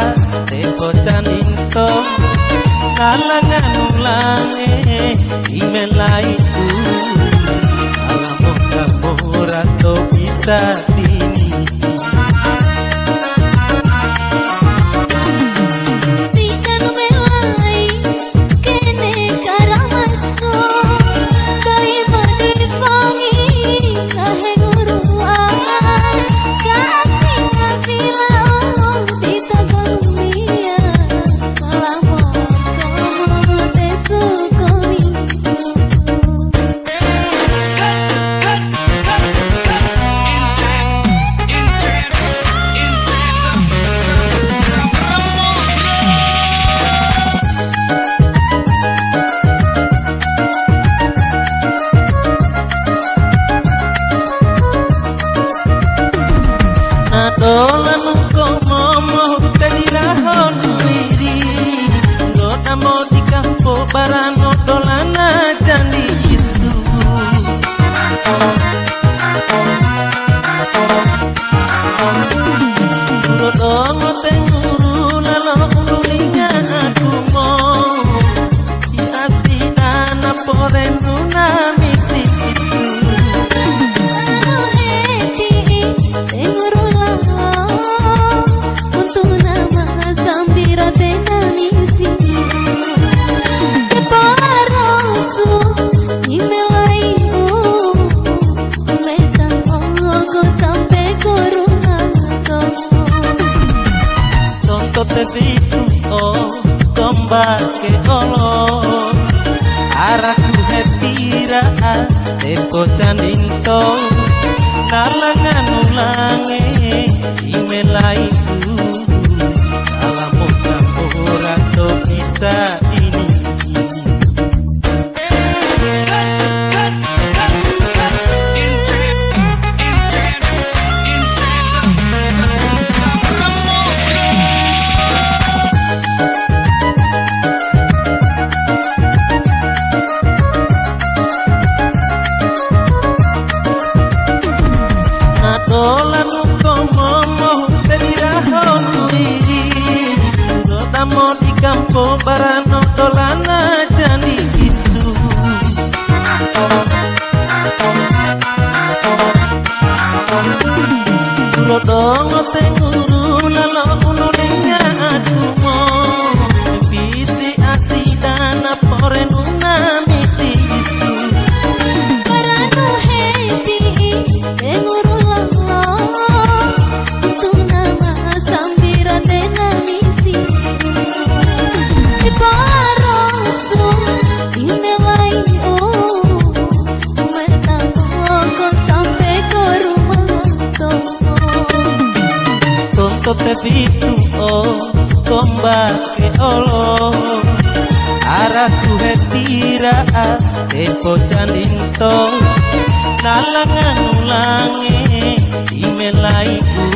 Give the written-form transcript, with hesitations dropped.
ate bocaninto kalangan ulange imelaiku alamo kamorato bisa dini dolan komo mo tedirahon wiri Roda mo di campo barano dolana jandi isu Rodongo tenguru lalo unulinga aku mo Di asidana porenuna misi isu te vitu oh combate olor araku hetira ate bocaninto kalangan ulange imelaiku alamo kamorato bisa ini dolan komo mo tedirahon wiri Roda mo di campo barano dolana jani isu Rodongo tenguru lalo unulinga aku mo Bisi asidana porenuna misi isu Barano heti tenguru te vitu oh combate olor araku hetira ate bocaninto kalangan ulange imelaiku